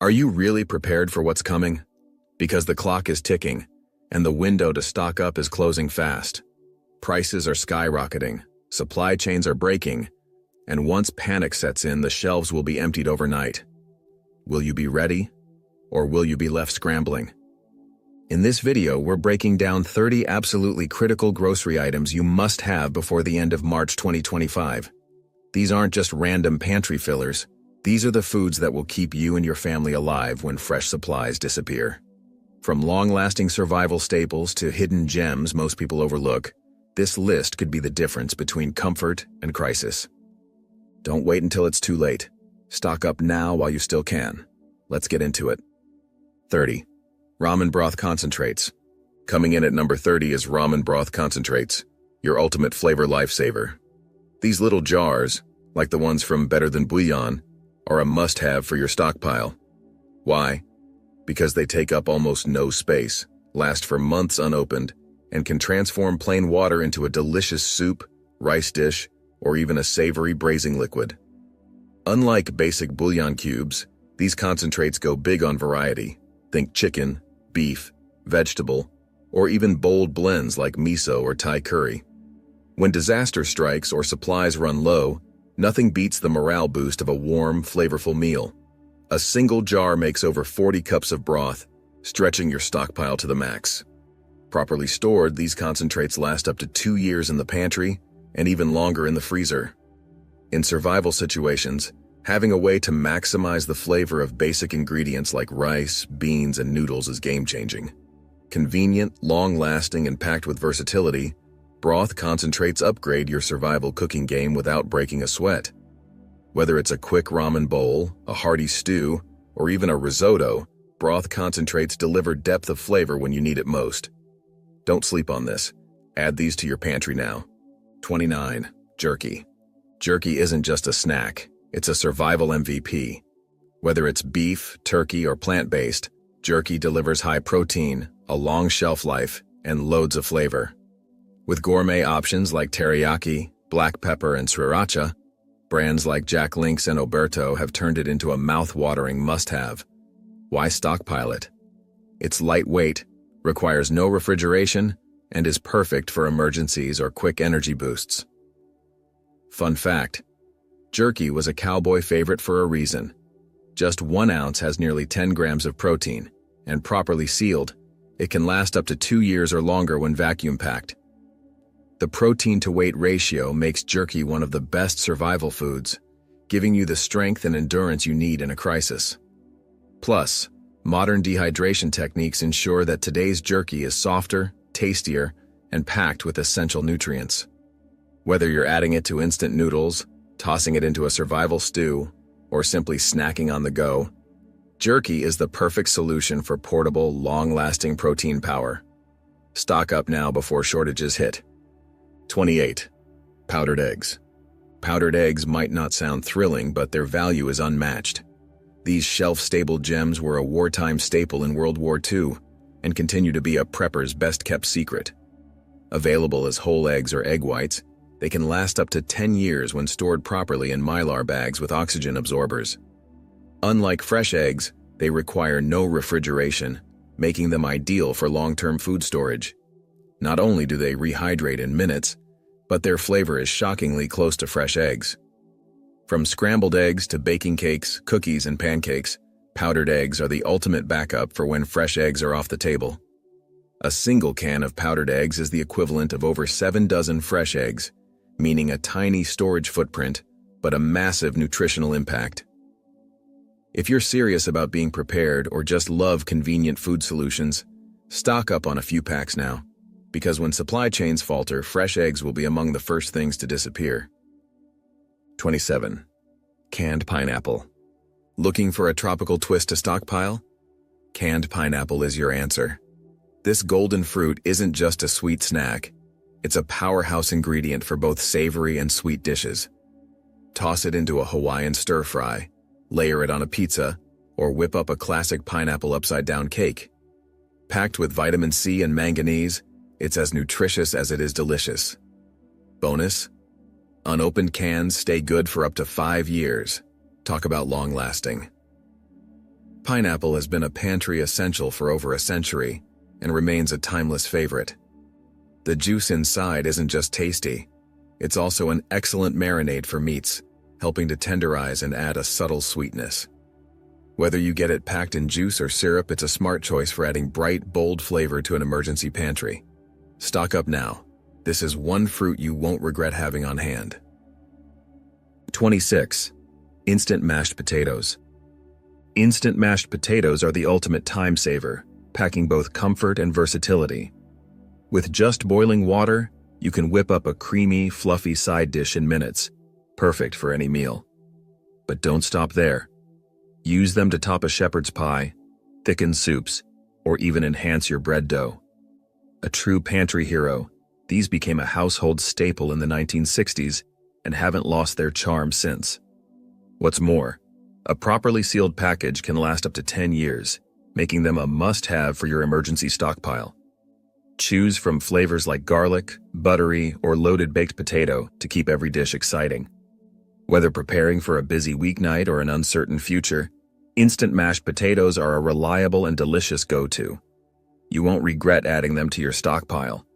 Are you really prepared for what's coming? Because the clock is ticking, and the window to stock up is closing fast. Prices are skyrocketing, supply chains are breaking, and once panic sets in, the shelves will be emptied overnight. Will you be ready, or will you be left scrambling? In this video, we're breaking down 30 absolutely critical grocery items you must have before the end of March 2025. These aren't just random pantry fillers. These are the foods that will keep you and your family alive when fresh supplies disappear. From long-lasting survival staples to hidden gems most people overlook, this list could be the difference between comfort and crisis. Don't wait until it's too late. Stock up now while you still can. Let's get into it. 30. Ramen broth concentrates. Coming in at number 30 is ramen broth concentrates, your ultimate flavor lifesaver. These little jars, like the ones from Better Than Bouillon, are a must-have for your stockpile. Why? Because they take up almost no space, last for months unopened, and can transform plain water into a delicious soup, rice dish, or even a savory braising liquid. Unlike basic bouillon cubes, these concentrates go big on variety. Think chicken, beef, vegetable, or even bold blends like miso or Thai curry. When disaster strikes or supplies run low, nothing beats the morale boost of a warm, flavorful meal. A single jar makes over 40 cups of broth, stretching your stockpile to the max. Properly stored, these concentrates last up to 2 years in the pantry and even longer in the freezer. In survival situations, having a way to maximize the flavor of basic ingredients like rice, beans, and noodles is game-changing. Convenient, long-lasting, and packed with versatility, broth concentrates upgrade your survival cooking game without breaking a sweat. Whether it's a quick ramen bowl, a hearty stew, or even a risotto, broth concentrates deliver depth of flavor when you need it most. Don't sleep on this. Add these to your pantry now. 29. Jerky. Jerky isn't just a snack. It's a survival MVP. Whether it's beef, turkey, or plant-based, jerky delivers high protein, a long shelf life, and loads of flavor. With gourmet options like teriyaki, black pepper, and sriracha, brands like Jack Link's and Oberto have turned it into a mouth-watering must-have. Why stockpile it? It's lightweight, requires no refrigeration, and is perfect for emergencies or quick energy boosts. Fun fact: jerky was a cowboy favorite for a reason. Just 1 ounce has nearly 10 grams of protein, and properly sealed, it can last up to 2 years or longer when vacuum-packed. The protein-to-weight ratio makes jerky one of the best survival foods, giving you the strength and endurance you need in a crisis. Plus, modern dehydration techniques ensure that today's jerky is softer, tastier, and packed with essential nutrients. Whether you're adding it to instant noodles, tossing it into a survival stew, or simply snacking on the go, jerky is the perfect solution for portable, long-lasting protein power. Stock up now before shortages hit. 28. Powdered eggs. Powdered eggs might not sound thrilling, but their value is unmatched. These shelf-stable gems were a wartime staple in World War II and continue to be a prepper's best-kept secret. Available as whole eggs or egg whites, they can last up to 10 years when stored properly in Mylar bags with oxygen absorbers. Unlike fresh eggs, they require no refrigeration, making them ideal for long-term food storage. Not only do they rehydrate in minutes, but their flavor is shockingly close to fresh eggs. From scrambled eggs to baking cakes, cookies, and pancakes, powdered eggs are the ultimate backup for when fresh eggs are off the table. A single can of powdered eggs is the equivalent of over 7 dozen fresh eggs, meaning a tiny storage footprint, but a massive nutritional impact. If you're serious about being prepared or just love convenient food solutions, stock up on a few packs now, because when supply chains falter, fresh eggs will be among the first things to disappear. 27. Canned pineapple. Looking for a tropical twist to stockpile? Canned pineapple is your answer. This golden fruit isn't just a sweet snack. It's a powerhouse ingredient for both savory and sweet dishes. Toss it into a Hawaiian stir-fry, layer it on a pizza, or whip up a classic pineapple upside-down cake. Packed with vitamin C and manganese, it's as nutritious as it is delicious. Bonus: unopened cans stay good for up to 5 years. Talk about long-lasting. Pineapple has been a pantry essential for over a century and remains a timeless favorite. The juice inside isn't just tasty, it's also an excellent marinade for meats, helping to tenderize and add a subtle sweetness. Whether you get it packed in juice or syrup, it's a smart choice for adding bright, bold flavor to an emergency pantry. Stock up now. This is one fruit you won't regret having on hand. 26. Instant mashed potatoes. Instant mashed potatoes are the ultimate time saver, packing both comfort and versatility. With just boiling water, you can whip up a creamy, fluffy side dish in minutes, perfect for any meal. But don't stop there. Use them to top a shepherd's pie, thicken soups, or even enhance your bread dough. A true pantry hero, these became a household staple in the 1960s and haven't lost their charm since. What's more, a properly sealed package can last up to 10 years, making them a must-have for your emergency stockpile. Choose from flavors like garlic, buttery, or loaded baked potato to keep every dish exciting. Whether preparing for a busy weeknight or an uncertain future, instant mashed potatoes are a reliable and delicious go-to. You won't regret adding them to your stockpile.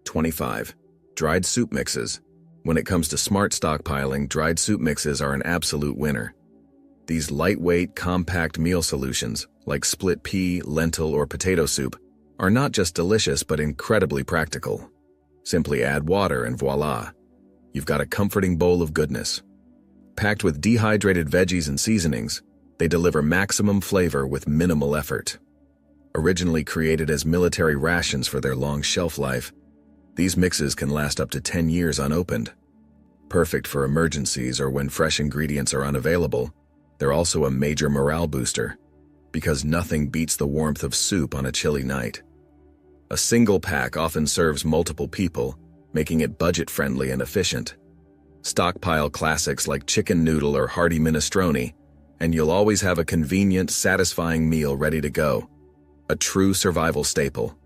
25. Dried soup mixes. When it comes to smart stockpiling, dried soup mixes are an absolute winner. These lightweight, compact meal solutions, like split pea, lentil, or potato soup, are not just delicious but incredibly practical. Simply add water and voila, you've got a comforting bowl of goodness. Packed with dehydrated veggies and seasonings, they deliver maximum flavor with minimal effort. Originally created as military rations for their long shelf life, these mixes can last up to 10 years unopened. Perfect for emergencies or when fresh ingredients are unavailable, they're also a major morale booster, because nothing beats the warmth of soup on a chilly night. A single pack often serves multiple people, making it budget-friendly and efficient. Stockpile classics like chicken noodle or hearty minestrone, and you'll always have a convenient, satisfying meal ready to go. A true survival staple.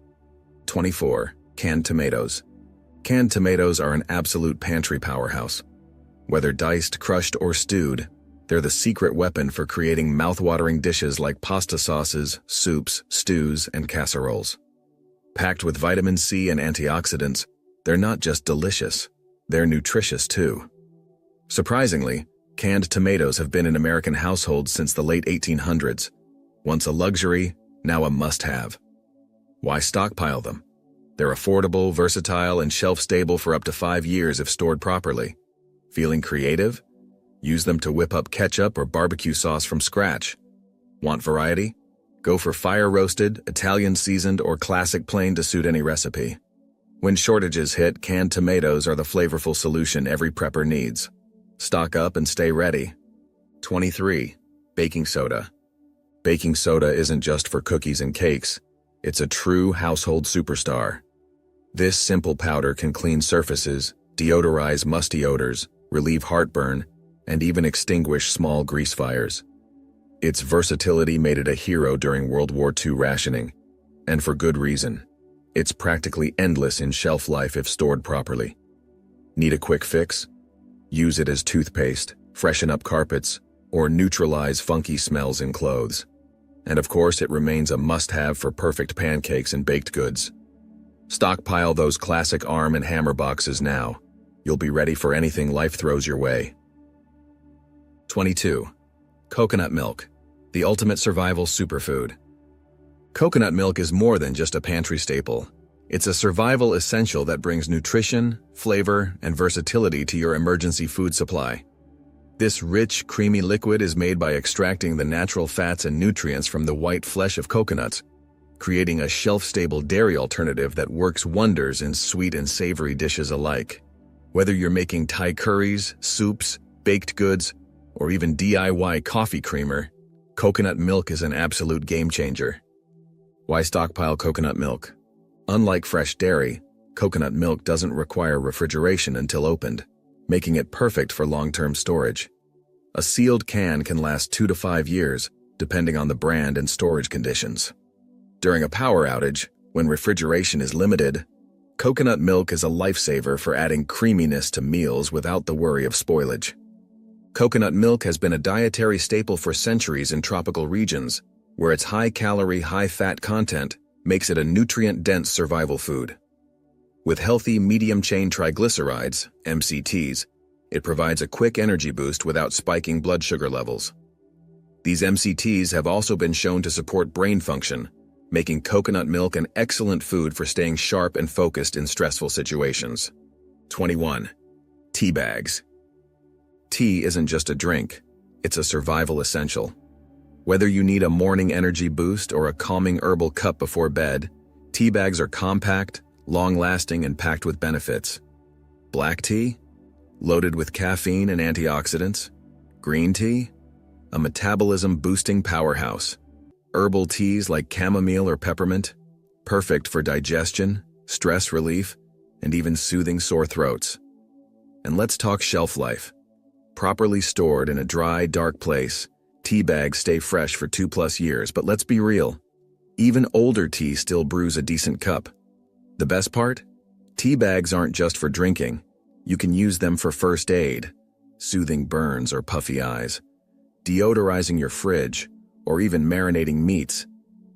24. Canned tomatoes. Canned tomatoes are an absolute pantry powerhouse. Whether diced, crushed, or stewed, they're the secret weapon for creating mouth-watering dishes like pasta sauces, soups, stews, and casseroles. Packed with vitamin C and antioxidants, they're not just delicious, they're nutritious too. Surprisingly, canned tomatoes have been in American households since the late 1800s. Once a luxury, now a must-have. Why stockpile them? They're affordable, versatile, and shelf-stable for up to 5 years if stored properly. Feeling creative? Use them to whip up ketchup or barbecue sauce from scratch. Want variety? Go for fire-roasted, Italian-seasoned, or classic plain to suit any recipe. When shortages hit, canned tomatoes are the flavorful solution every prepper needs. Stock up and stay ready. 23. Baking soda. Baking soda isn't just for cookies and cakes. It's a true household superstar. This simple powder can clean surfaces, deodorize musty odors, relieve heartburn, and even extinguish small grease fires. Its versatility made it a hero during World War II rationing, and for good reason. It's practically endless in shelf life if stored properly. Need a quick fix? Use it as toothpaste, freshen up carpets, or neutralize funky smells in clothes. And of course, it remains a must-have for perfect pancakes and baked goods. Stockpile those classic arm and hammer boxes now. You'll be ready for anything life throws your way. 22. Coconut milk, the ultimate survival superfood. Coconut milk is more than just a pantry staple. It's a survival essential that brings nutrition, flavor, and versatility to your emergency food supply. This rich, creamy liquid is made by extracting the natural fats and nutrients from the white flesh of coconuts, creating a shelf-stable dairy alternative that works wonders in sweet and savory dishes alike. Whether you're making Thai curries, soups, baked goods, or even DIY coffee creamer, coconut milk is an absolute game-changer. Why stockpile coconut milk? Unlike fresh dairy, coconut milk doesn't require refrigeration until opened, making it perfect for long-term storage. A sealed can can last 2 to 5 years, depending on the brand and storage conditions. During a power outage, when refrigeration is limited, coconut milk is a lifesaver for adding creaminess to meals without the worry of spoilage. Coconut milk has been a dietary staple for centuries in tropical regions, where its high-calorie, high-fat content makes it a nutrient-dense survival food. With healthy medium-chain triglycerides, MCTs, it provides a quick energy boost without spiking blood sugar levels. These MCTs have also been shown to support brain function, making coconut milk an excellent food for staying sharp and focused in stressful situations. 21. Tea bags. Tea isn't just a drink, it's a survival essential. Whether you need a morning energy boost or a calming herbal cup before bed, tea bags are compact, long-lasting, and packed with benefits. Black tea? Loaded with caffeine and antioxidants. Green tea? A metabolism-boosting powerhouse. Herbal teas like chamomile or peppermint? Perfect for digestion, stress relief, and even soothing sore throats. And let's talk shelf life. Properly stored in a dry, dark place, tea bags stay fresh for 2+ years, but let's be real. Even older tea still brews a decent cup. The best part? Tea bags aren't just for drinking. You can use them for first aid, soothing burns or puffy eyes, deodorizing your fridge, or even marinating meats.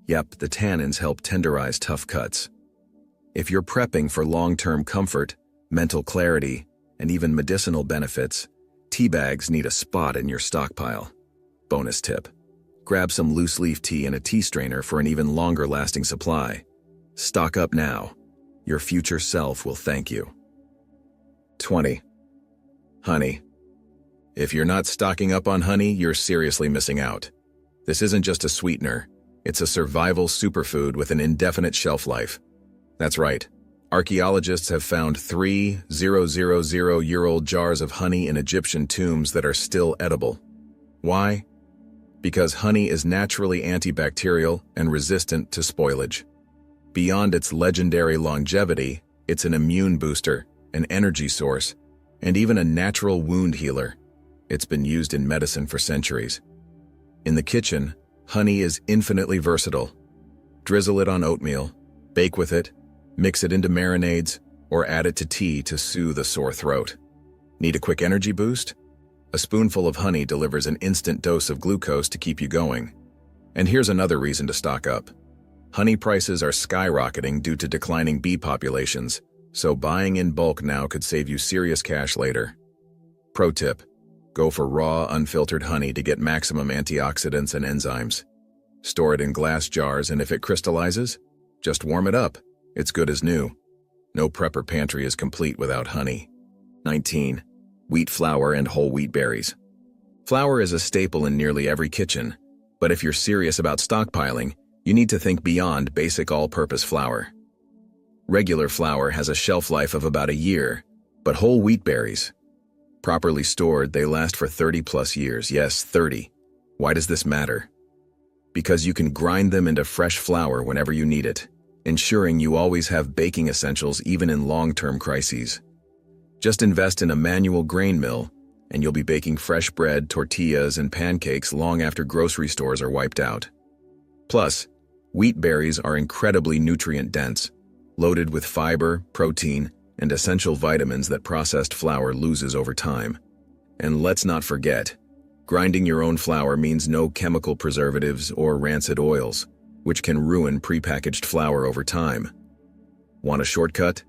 Yep, the tannins help tenderize tough cuts. If you're prepping for long-term comfort, mental clarity, and even medicinal benefits, tea bags need a spot in your stockpile. Bonus tip: grab some loose-leaf tea and a tea strainer for an even longer-lasting supply. Stock up now. Your future self will thank you. 20. Honey. If you're not stocking up on honey, you're seriously missing out. This isn't just a sweetener. It's a survival superfood with an indefinite shelf life. That's right. Archaeologists have found 3,000-year-old jars of honey in Egyptian tombs that are still edible. Why? Because honey is naturally antibacterial and resistant to spoilage. Beyond its legendary longevity, it's an immune booster, an energy source, and even a natural wound healer. It's been used in medicine for centuries. In the kitchen, honey is infinitely versatile. Drizzle it on oatmeal, bake with it, mix it into marinades, or add it to tea to soothe a sore throat. Need a quick energy boost? A spoonful of honey delivers an instant dose of glucose to keep you going. And here's another reason to stock up. Honey prices are skyrocketing due to declining bee populations, so buying in bulk now could save you serious cash later. Pro tip: go for raw, unfiltered honey to get maximum antioxidants and enzymes. Store it in glass jars, and if it crystallizes, just warm it up. It's good as new. No prepper pantry is complete without honey. 19. Wheat flour and whole wheat berries. Flour is a staple in nearly every kitchen, but if you're serious about stockpiling, you need to think beyond basic all-purpose flour. Regular flour has a shelf life of about a year, but whole wheat berries, properly stored, they last for 30+ years. Yes, 30. Why does this matter? Because you can grind them into fresh flour whenever you need it, ensuring you always have baking essentials even in long-term crises. Just invest in a manual grain mill, and you'll be baking fresh bread, tortillas, and pancakes long after grocery stores are wiped out. Plus, wheat berries are incredibly nutrient-dense, loaded with fiber, protein, and essential vitamins that processed flour loses over time. And let's not forget, grinding your own flour means no chemical preservatives or rancid oils, which can ruin prepackaged flour over time. Want a shortcut?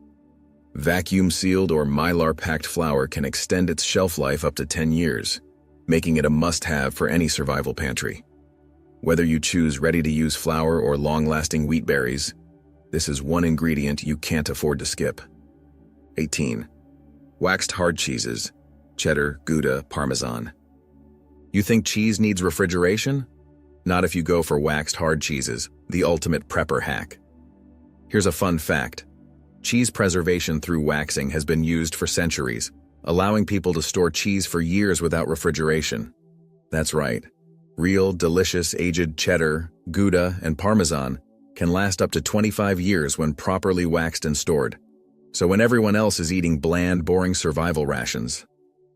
Vacuum-sealed or Mylar-packed flour can extend its shelf life up to 10 years, making it a must-have for any survival pantry. Whether you choose ready-to-use flour or long-lasting wheat berries, this is one ingredient you can't afford to skip. 18. Waxed hard cheeses: cheddar, Gouda, Parmesan. You think cheese needs refrigeration? Not if you go for waxed hard cheeses, the ultimate prepper hack. Here's a fun fact. Cheese preservation through waxing has been used for centuries, allowing people to store cheese for years without refrigeration. That's right. Real, delicious, aged cheddar, Gouda, and Parmesan can last up to 25 years when properly waxed and stored. So when everyone else is eating bland, boring survival rations,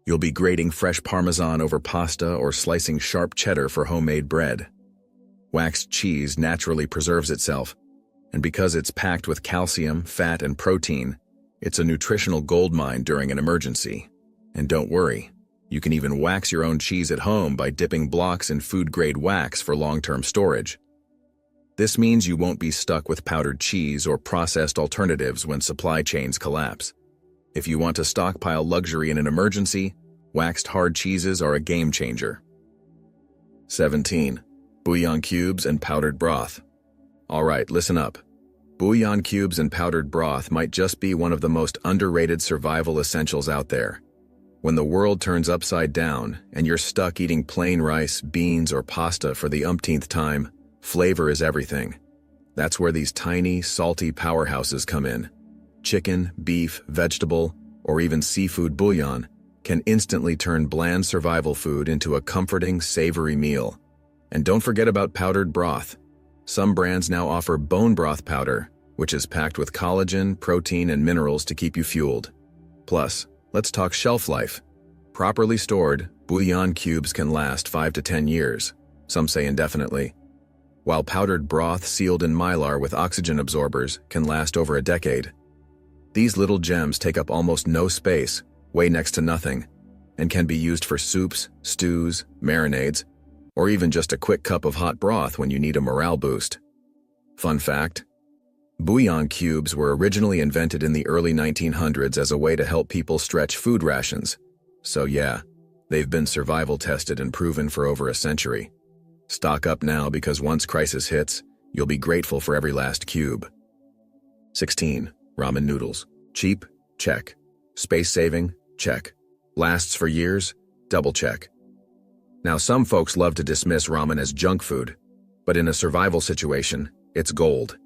you'll be grating fresh Parmesan over pasta or slicing sharp cheddar for homemade bread. Waxed cheese naturally preserves itself, and because it's packed with calcium, fat, and protein, it's a nutritional goldmine during an emergency. And don't worry, You can even wax your own cheese at home by dipping blocks in food-grade wax for long-term storage. This means you won't be stuck with powdered cheese or processed alternatives when supply chains collapse. If you want to stockpile luxury in an emergency, waxed hard cheeses are a game changer. 17. Bouillon cubes and powdered broth. Alright, listen up. Bouillon cubes and powdered broth might just be one of the most underrated survival essentials out there. When the world turns upside down and you're stuck eating plain rice, beans, or pasta for the umpteenth time, flavor is everything. That's where these tiny, salty powerhouses come in. Chicken, beef, vegetable, or even seafood bouillon can instantly turn bland survival food into a comforting, savory meal. And don't forget about powdered broth. Some brands now offer bone broth powder, which is packed with collagen, protein, and minerals to keep you fueled. Plus, let's talk shelf life. Properly stored, bouillon cubes can last 5 to 10 years, some say indefinitely, while powdered broth sealed in mylar with oxygen absorbers can last over a decade. These little gems take up almost no space, weigh next to nothing, and can be used for soups, stews, marinades, or even just a quick cup of hot broth when you need a morale boost. Fun fact: bouillon cubes were originally invented in the early 1900s as a way to help people stretch food rations. So yeah, they've been survival tested and proven for over a century. Stock up now because once crisis hits, you'll be grateful for every last cube. 16. Ramen noodles. Cheap? Check. Space-saving? Check. Lasts for years? Double check. Now, some folks love to dismiss ramen as junk food, but in a survival situation, it's gold.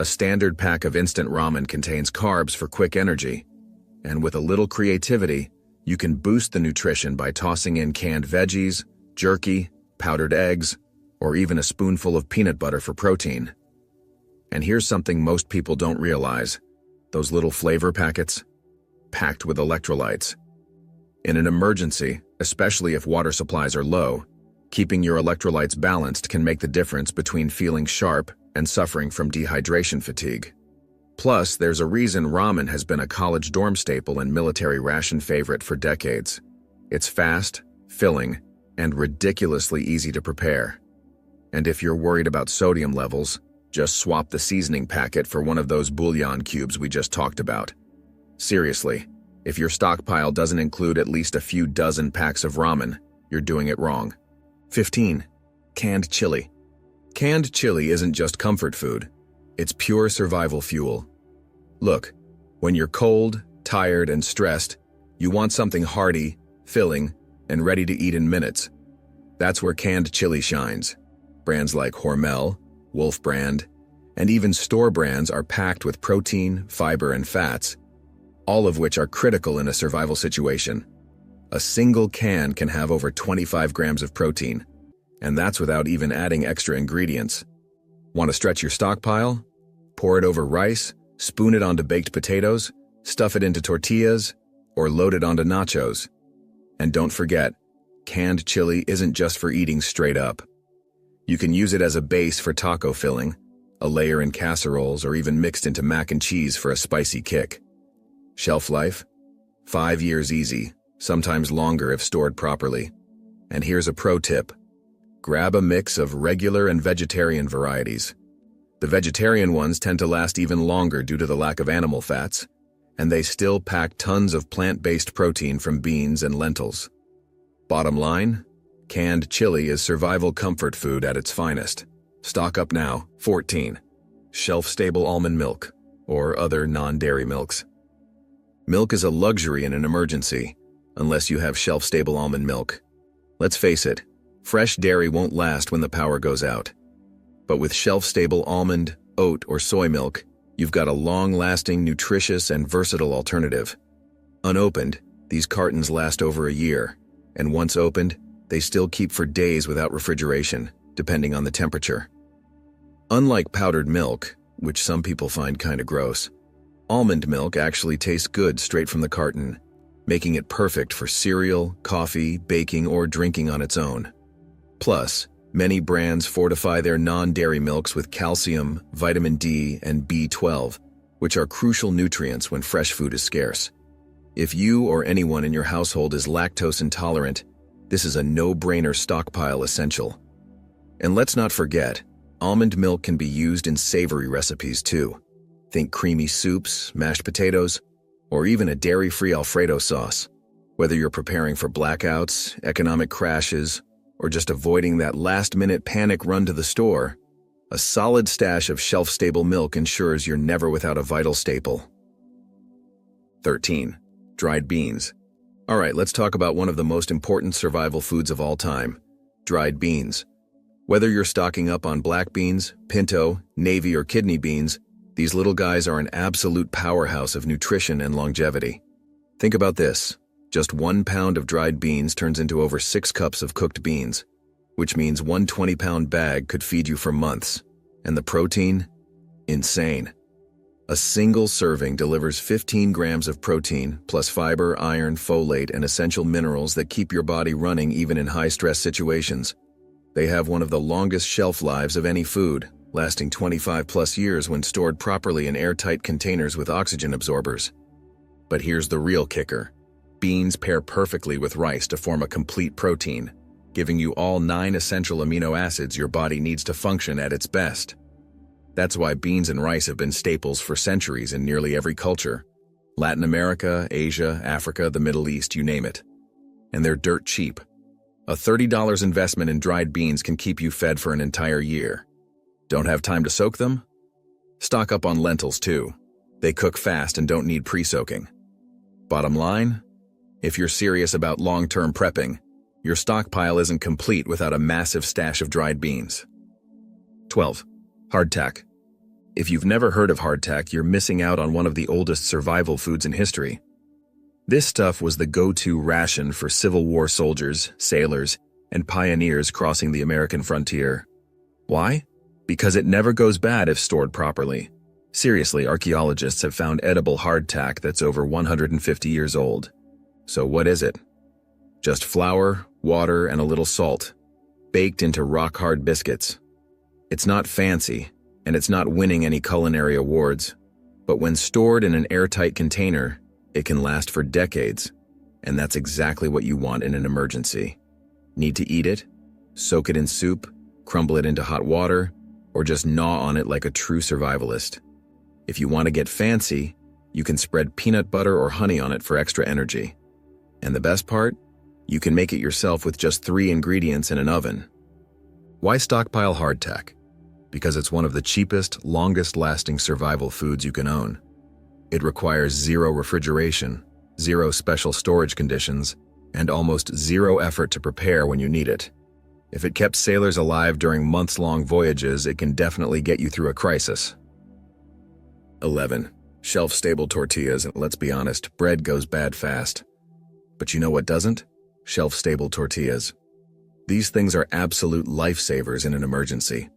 A standard pack of instant ramen contains carbs for quick energy, and with a little creativity, you can boost the nutrition by tossing in canned veggies, jerky, powdered eggs, or even a spoonful of peanut butter for protein. And here's something most people don't realize: those little flavor packets, packed with electrolytes. In an emergency, especially if water supplies are low, keeping your electrolytes balanced can make the difference between feeling sharp and suffering from dehydration fatigue. Plus, there's a reason ramen has been a college dorm staple and military ration favorite for decades. It's fast, filling, and ridiculously easy to prepare. And if you're worried about sodium levels, just swap the seasoning packet for one of those bouillon cubes we just talked about. Seriously, if your stockpile doesn't include at least a few dozen packs of ramen, you're doing it wrong. 15. Canned chili. Canned chili isn't just comfort food. It's pure survival fuel. Look, when you're cold, tired, and stressed, you want something hearty, filling, and ready to eat in minutes. That's where canned chili shines. Brands like Hormel, Wolf Brand, and even store brands are packed with protein, fiber, and fats, all of which are critical in a survival situation. A single can have over 25 grams of protein, and that's without even adding extra ingredients. Want to stretch your stockpile? Pour it over rice, spoon it onto baked potatoes, stuff it into tortillas, or load it onto nachos. And don't forget, canned chili isn't just for eating straight up. You can use it as a base for taco filling, a layer in casseroles, or even mixed into mac and cheese for a spicy kick. Shelf life? 5 years easy, sometimes longer if stored properly. And here's a pro tip. Grab a mix of regular and vegetarian varieties. The vegetarian ones tend to last even longer due to the lack of animal fats, and they still pack tons of plant-based protein from beans and lentils. Bottom line, canned chili is survival comfort food at its finest. Stock up now. 14. Shelf-stable almond milk, or other non-dairy milks. Milk is a luxury in an emergency, unless you have shelf-stable almond milk. Let's face it, fresh dairy won't last when the power goes out. But with shelf-stable almond, oat, or soy milk, you've got a long-lasting, nutritious, and versatile alternative. Unopened, these cartons last over a year, and once opened, they still keep for days without refrigeration, depending on the temperature. Unlike powdered milk, which some people find kinda gross, almond milk actually tastes good straight from the carton, making it perfect for cereal, coffee, baking, or drinking on its own. Plus, many brands fortify their non-dairy milks with calcium, vitamin D, and B12, which are crucial nutrients when fresh food is scarce. If you or anyone in your household is lactose intolerant, this is a no-brainer stockpile essential. And let's not forget, almond milk can be used in savory recipes too. Think creamy soups, mashed potatoes, or even a dairy-free Alfredo sauce. Whether you're preparing for blackouts, economic crashes, or just avoiding that last-minute panic run to the store, a solid stash of shelf-stable milk ensures you're never without a vital staple. 13. Dried beans. All right, let's talk about one of the most important survival foods of all time, dried beans. Whether you're stocking up on black beans, pinto, navy, or kidney beans, these little guys are an absolute powerhouse of nutrition and longevity. Think about this. Just 1 pound of dried beans turns into over 6 cups of cooked beans, which means one 20-pound bag could feed you for months. And the protein? Insane. A single serving delivers 15 grams of protein, plus fiber, iron, folate, and essential minerals that keep your body running even in high-stress situations. They have one of the longest shelf lives of any food, lasting 25+ years when stored properly in airtight containers with oxygen absorbers. But here's the real kicker. Beans pair perfectly with rice to form a complete protein, giving you all 9 essential amino acids your body needs to function at its best. That's why beans and rice have been staples for centuries in nearly every culture. Latin America, Asia, Africa, the Middle East, you name it. And they're dirt cheap. A $30 investment in dried beans can keep you fed for an entire year. Don't have time to soak them? Stock up on lentils too. They cook fast and don't need pre-soaking. Bottom line? If you're serious about long-term prepping, your stockpile isn't complete without a massive stash of dried beans. 12. Hardtack. If you've never heard of hardtack, you're missing out on one of the oldest survival foods in history. This stuff was the go-to ration for Civil War soldiers, sailors, and pioneers crossing the American frontier. Why? Because it never goes bad if stored properly. Seriously, archaeologists have found edible hardtack that's over 150 years old. So what is it? Just flour, water, and a little salt, baked into rock-hard biscuits. It's not fancy, and it's not winning any culinary awards, but when stored in an airtight container, it can last for decades, and that's exactly what you want in an emergency. Need to eat it? Soak it in soup, crumble it into hot water, or just gnaw on it like a true survivalist. If you want to get fancy, you can spread peanut butter or honey on it for extra energy. And the best part? You can make it yourself with just 3 ingredients in an oven. Why stockpile hardtack? Because it's one of the cheapest, longest-lasting survival foods you can own. It requires 0 refrigeration, 0 special storage conditions, and almost 0 effort to prepare when you need it. If it kept sailors alive during months-long voyages, it can definitely get you through a crisis. 11. Shelf-stable tortillas. Let's be honest, bread goes bad fast. But you know what doesn't? Shelf-stable tortillas. These things are absolute lifesavers in an emergency.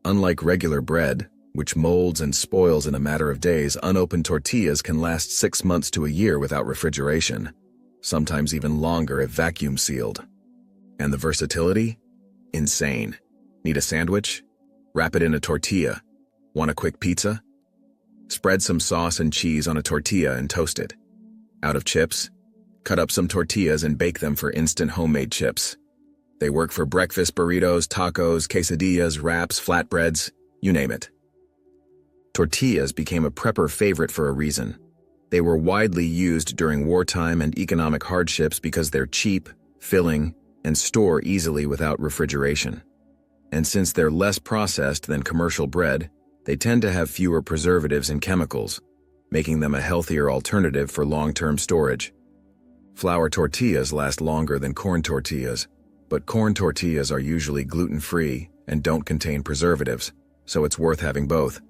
Unlike regular bread, which molds and spoils in a matter of days, unopened tortillas can last 6 months to a year without refrigeration, sometimes even longer if vacuum-sealed. And the versatility? Insane. Need a sandwich? Wrap it in a tortilla. Want a quick pizza? Spread some sauce and cheese on a tortilla and toast it. Out of chips? Cut up some tortillas and bake them for instant homemade chips. They work for breakfast burritos, tacos, quesadillas, wraps, flatbreads, you name it. Tortillas became a prepper favorite for a reason. They were widely used during wartime and economic hardships because they're cheap, filling, and store easily without refrigeration. And since they're less processed than commercial bread, they tend to have fewer preservatives and chemicals, making them a healthier alternative for long-term storage. Flour tortillas last longer than corn tortillas, but corn tortillas are usually gluten-free and don't contain preservatives, so it's worth having both.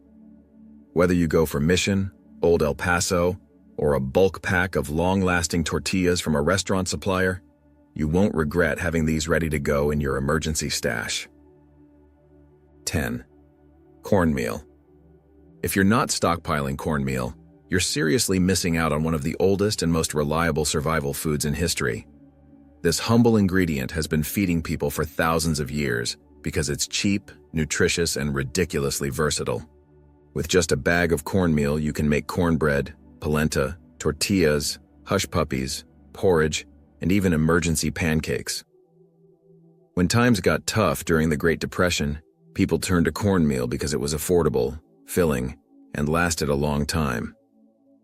Whether you go for Mission, Old El Paso, or a bulk pack of long-lasting tortillas from a restaurant supplier, you won't regret having these ready to go in your emergency stash. 10. Cornmeal. If you're not stockpiling cornmeal, you're seriously missing out on one of the oldest and most reliable survival foods in history. This humble ingredient has been feeding people for thousands of years because it's cheap, nutritious, and ridiculously versatile. With just a bag of cornmeal, you can make cornbread, polenta, tortillas, hush puppies, porridge, and even emergency pancakes. When times got tough during the Great Depression, people turned to cornmeal because it was affordable, filling, and lasted a long time.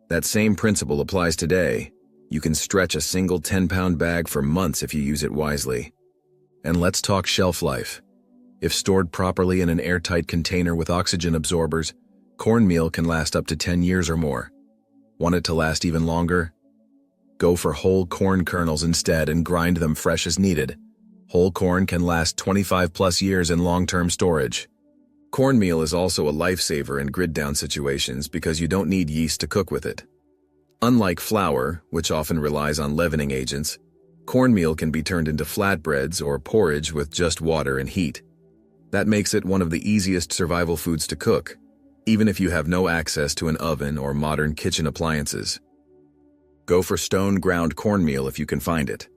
That same principle applies today. You can stretch a single 10-pound bag for months if you use it wisely. And let's talk shelf life. If stored properly in an airtight container with oxygen absorbers, cornmeal can last up to 10 years or more. Want it to last even longer? Go for whole corn kernels instead and grind them fresh as needed. Whole corn can last 25+ years in long-term storage. Cornmeal is also a lifesaver in grid-down situations because you don't need yeast to cook with it. Unlike flour, which often relies on leavening agents, cornmeal can be turned into flatbreads or porridge with just water and heat. That makes it one of the easiest survival foods to cook, even if you have no access to an oven or modern kitchen appliances. Go for stone-ground cornmeal if you can find it.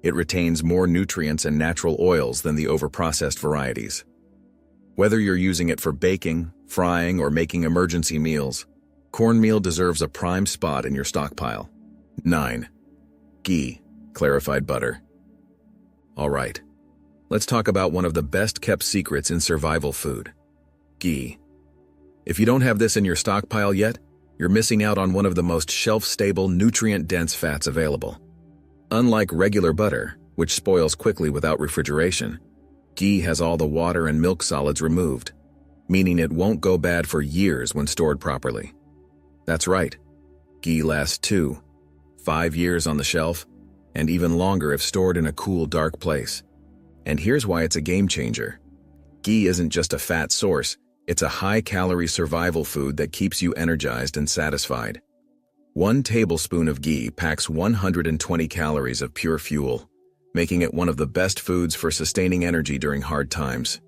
It retains more nutrients and natural oils than the overprocessed varieties. Whether you're using it for baking, frying, or making emergency meals, cornmeal deserves a prime spot in your stockpile. 9. Ghee, clarified butter. All right, let's talk about one of the best-kept secrets in survival food: ghee. If you don't have this in your stockpile yet, you're missing out on one of the most shelf-stable, nutrient-dense fats available. Unlike regular butter, which spoils quickly without refrigeration, ghee has all the water and milk solids removed, meaning it won't go bad for years when stored properly. That's right, ghee lasts 2-5 years on the shelf, and even longer if stored in a cool, dark place. And here's why it's a game-changer. Ghee isn't just a fat source, it's a high-calorie survival food that keeps you energized and satisfied. 1 tablespoon of ghee packs 120 calories of pure fuel, making it one of the best foods for sustaining energy during hard times.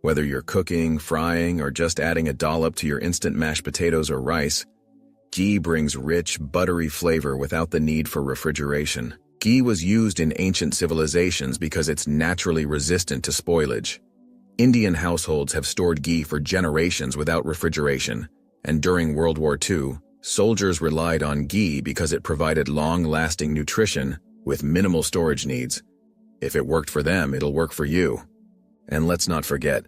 Whether you're cooking, frying, or just adding a dollop to your instant mashed potatoes or rice, ghee brings rich, buttery flavor without the need for refrigeration. Ghee was used in ancient civilizations because it's naturally resistant to spoilage. Indian households have stored ghee for generations without refrigeration, and during World War II, soldiers relied on ghee because it provided long-lasting nutrition with minimal storage needs. If it worked for them, it'll work for you. And let's not forget,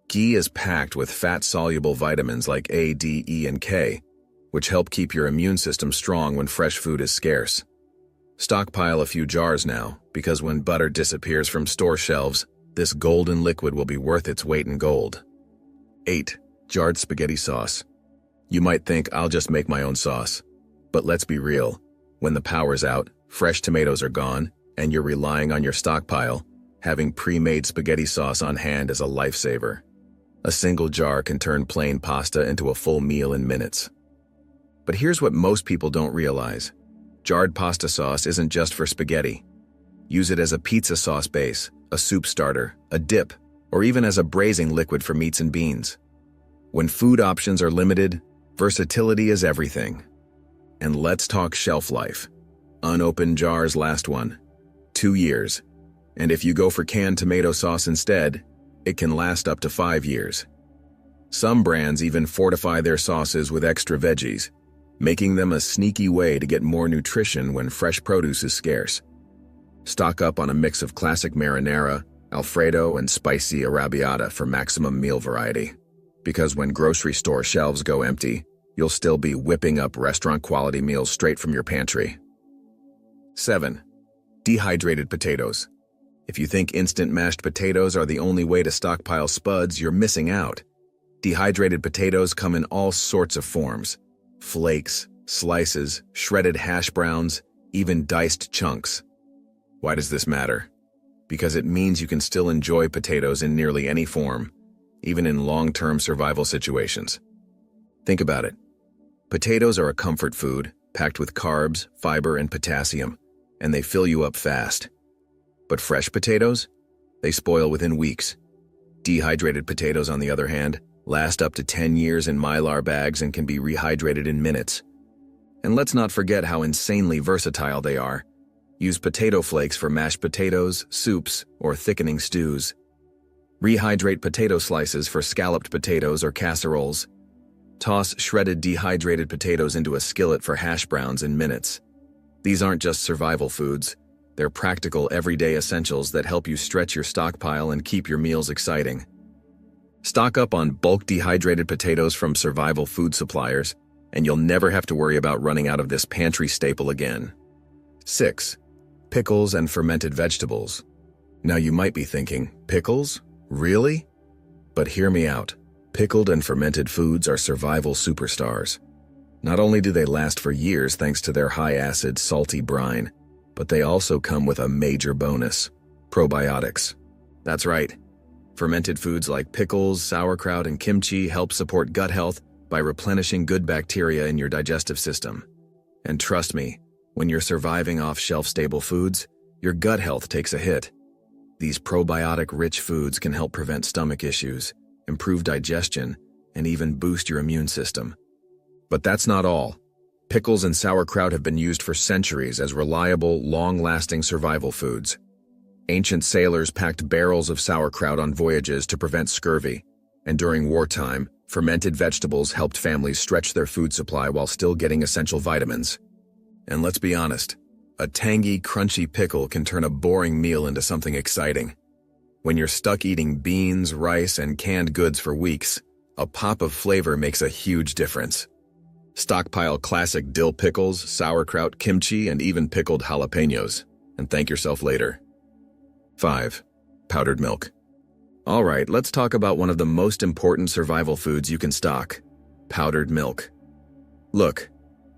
ghee is packed with fat-soluble vitamins like A, D, E, and K, which help keep your immune system strong when fresh food is scarce. Stockpile a few jars now, because when butter disappears from store shelves, this golden liquid will be worth its weight in gold. 8. Jarred spaghetti sauce. You might think I'll just make my own sauce. But let's be real. When the power's out, fresh tomatoes are gone, and you're relying on your stockpile, having pre-made spaghetti sauce on hand is a lifesaver. A single jar can turn plain pasta into a full meal in minutes. But here's what most people don't realize. Jarred pasta sauce isn't just for spaghetti. Use it as a pizza sauce base, a soup starter, a dip, or even as a braising liquid for meats and beans. When food options are limited, versatility is everything. And let's talk shelf life. Unopened jars last 1-2 years. And if you go for canned tomato sauce instead, it can last up to 5 years. Some brands even fortify their sauces with extra veggies, making them a sneaky way to get more nutrition when fresh produce is scarce. Stock up on a mix of classic marinara, Alfredo, and spicy arrabbiata for maximum meal variety. Because when grocery store shelves go empty, you'll still be whipping up restaurant-quality meals straight from your pantry. 7. Dehydrated potatoes. If you think instant mashed potatoes are the only way to stockpile spuds, you're missing out. Dehydrated potatoes come in all sorts of forms: flakes, slices, shredded hash browns, even diced chunks. Why does this matter? Because it means you can still enjoy potatoes in nearly any form, even in long-term survival situations. Think about it. Potatoes are a comfort food, packed with carbs, fiber, and potassium, and they fill you up fast. But fresh potatoes? They spoil within weeks. Dehydrated potatoes, on the other hand, last up to 10 years in Mylar bags and can be rehydrated in minutes. And let's not forget how insanely versatile they are. Use potato flakes for mashed potatoes, soups, or thickening stews. Rehydrate potato slices for scalloped potatoes or casseroles. Toss shredded dehydrated potatoes into a skillet for hash browns in minutes. These aren't just survival foods. They're practical everyday essentials that help you stretch your stockpile and keep your meals exciting. Stock up on bulk dehydrated potatoes from survival food suppliers, and you'll never have to worry about running out of this pantry staple again. 6. Pickles and fermented vegetables. Now you might be thinking, pickles? Really? But hear me out. Pickled and fermented foods are survival superstars. Not only do they last for years thanks to their high-acid, salty brine, but they also come with a major bonus: probiotics. That's right. Fermented foods like pickles, sauerkraut, and kimchi help support gut health by replenishing good bacteria in your digestive system. And trust me, when you're surviving off shelf-stable foods, your gut health takes a hit. These probiotic-rich foods can help prevent stomach issues, improve digestion, and even boost your immune system. But that's not all. Pickles and sauerkraut have been used for centuries as reliable, long-lasting survival foods. Ancient sailors packed barrels of sauerkraut on voyages to prevent scurvy, and during wartime, fermented vegetables helped families stretch their food supply while still getting essential vitamins. And let's be honest, a tangy, crunchy pickle can turn a boring meal into something exciting. When you're stuck eating beans, rice, and canned goods for weeks, a pop of flavor makes a huge difference. Stockpile classic dill pickles, sauerkraut, kimchi, and even pickled jalapenos, and thank yourself later. 5. Powdered milk. All right, let's talk about one of the most important survival foods you can stock: powdered milk. Look,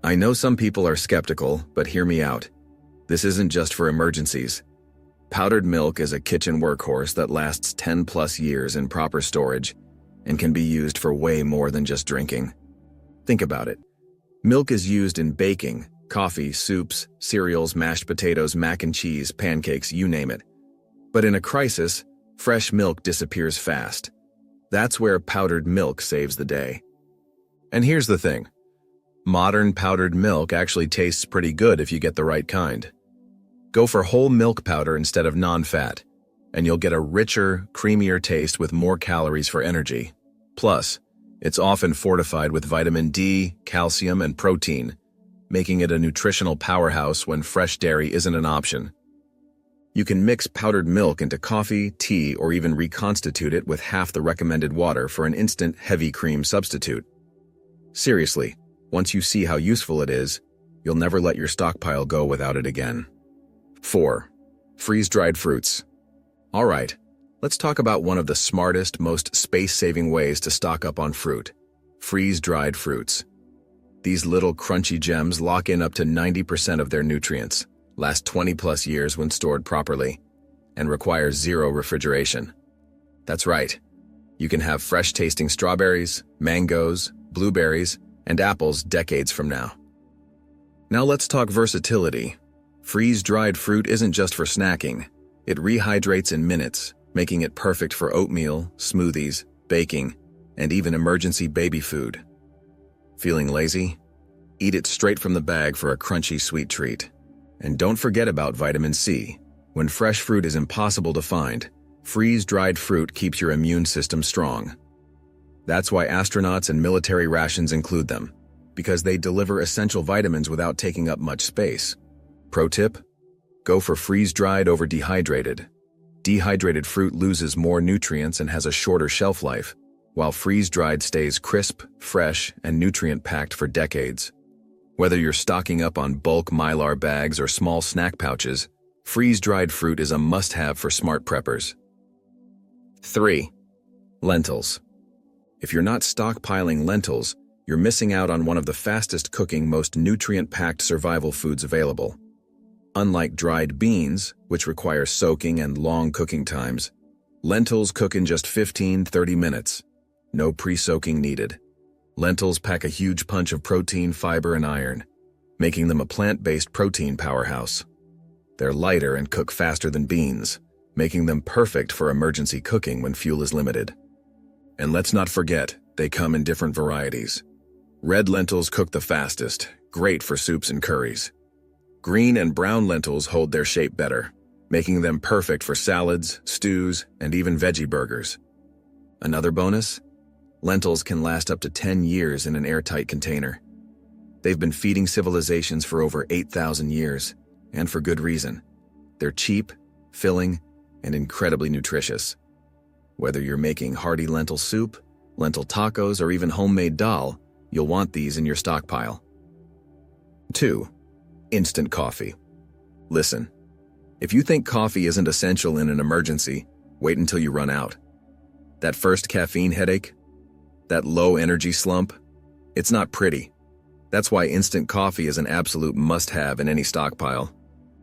I know some people are skeptical, but hear me out. This isn't just for emergencies. Powdered milk is a kitchen workhorse that lasts 10+ years in proper storage and can be used for way more than just drinking. Think about it. Milk is used in baking, coffee, soups, cereals, mashed potatoes, mac and cheese, pancakes, you name it. But in a crisis, fresh milk disappears fast. That's where powdered milk saves the day. And here's the thing. Modern powdered milk actually tastes pretty good if you get the right kind. Go for whole milk powder instead of non-fat, and you'll get a richer, creamier taste with more calories for energy. Plus, it's often fortified with vitamin D, calcium, and protein, making it a nutritional powerhouse when fresh dairy isn't an option. You can mix powdered milk into coffee, tea, or even reconstitute it with half the recommended water for an instant heavy cream substitute. Seriously, once you see how useful it is, you'll never let your stockpile go without it again. 4. Freeze-dried fruits. All right, let's talk about one of the smartest, most space-saving ways to stock up on fruit: freeze-dried fruits. These little crunchy gems lock in up to 90% of their nutrients, last 20+ years when stored properly, and require zero refrigeration. That's right. You can have fresh-tasting strawberries, mangoes, blueberries, and apples decades from now. Now let's talk versatility. Freeze-dried fruit isn't just for snacking. It rehydrates in minutes, making it perfect for oatmeal, smoothies, baking, and even emergency baby food. Feeling lazy? Eat it straight from the bag for a crunchy sweet treat. And don't forget about vitamin C. When fresh fruit is impossible to find, freeze-dried fruit keeps your immune system strong. That's why astronauts and military rations include them, because they deliver essential vitamins without taking up much space. Pro tip: go for freeze-dried over dehydrated. Dehydrated fruit loses more nutrients and has a shorter shelf life, while freeze-dried stays crisp, fresh, and nutrient-packed for decades. Whether you're stocking up on bulk Mylar bags or small snack pouches, freeze-dried fruit is a must-have for smart preppers. 3. Lentils. If you're not stockpiling lentils, you're missing out on one of the fastest-cooking, most nutrient-packed survival foods available. Unlike dried beans, which require soaking and long cooking times, lentils cook in just 15-30 minutes. No pre-soaking needed. Lentils pack a huge punch of protein, fiber, and iron, making them a plant-based protein powerhouse. They're lighter and cook faster than beans, making them perfect for emergency cooking when fuel is limited. And let's not forget, they come in different varieties. Red lentils cook the fastest, great for soups and curries. Green and brown lentils hold their shape better, making them perfect for salads, stews, and even veggie burgers. Another bonus? Lentils can last up to 10 years in an airtight container. They've been feeding civilizations for over 8,000 years, and for good reason. They're cheap, filling, and incredibly nutritious. Whether you're making hearty lentil soup, lentil tacos, or even homemade dal, you'll want these in your stockpile. 2. Instant coffee. Listen, if you think coffee isn't essential in an emergency, wait until you run out. That first caffeine headache? That low energy slump? It's not pretty. That's why instant coffee is an absolute must-have in any stockpile.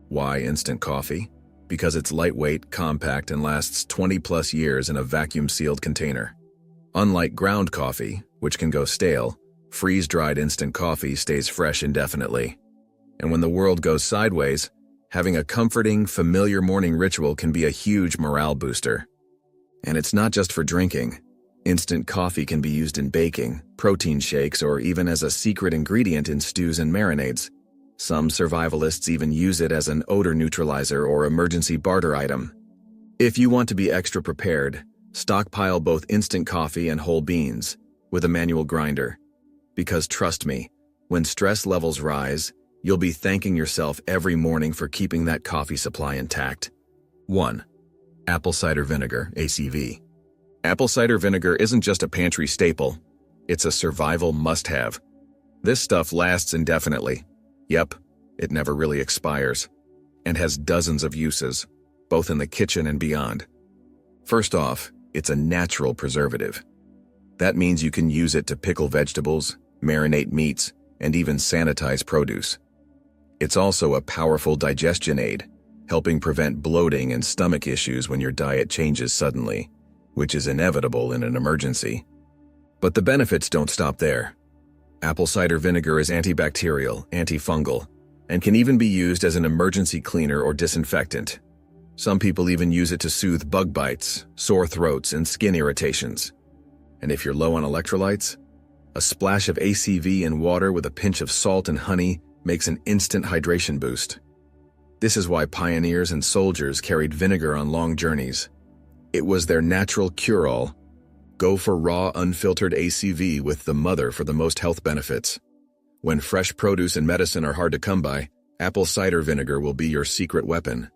Why instant coffee? Because it's lightweight, compact, and lasts 20+ years in a vacuum-sealed container. Unlike ground coffee, which can go stale, freeze-dried instant coffee stays fresh indefinitely. And when the world goes sideways, having a comforting, familiar morning ritual can be a huge morale booster. And it's not just for drinking. Instant coffee can be used in baking, protein shakes, or even as a secret ingredient in stews and marinades. Some survivalists even use it as an odor neutralizer or emergency barter item. If you want to be extra prepared, stockpile both instant coffee and whole beans with a manual grinder. Because trust me, when stress levels rise, you'll be thanking yourself every morning for keeping that coffee supply intact. 1. Apple cider vinegar, ACV. Apple cider vinegar isn't just a pantry staple, it's a survival must-have. This stuff lasts indefinitely. Yep, it never really expires, and has dozens of uses, both in the kitchen and beyond. First off, it's a natural preservative. That means you can use it to pickle vegetables, marinate meats, and even sanitize produce. It's also a powerful digestion aid, helping prevent bloating and stomach issues when your diet changes suddenly, which is inevitable in an emergency. But the benefits don't stop there. Apple cider vinegar is antibacterial, antifungal, and can even be used as an emergency cleaner or disinfectant. Some people even use it to soothe bug bites, sore throats, and skin irritations. And if you're low on electrolytes, a splash of ACV in water with a pinch of salt and honey makes an instant hydration boost. This is why pioneers and soldiers carried vinegar on long journeys. It was their natural cure-all. Go for raw, unfiltered ACV with the mother for the most health benefits. When fresh produce and medicine are hard to come by, apple cider vinegar will be your secret weapon.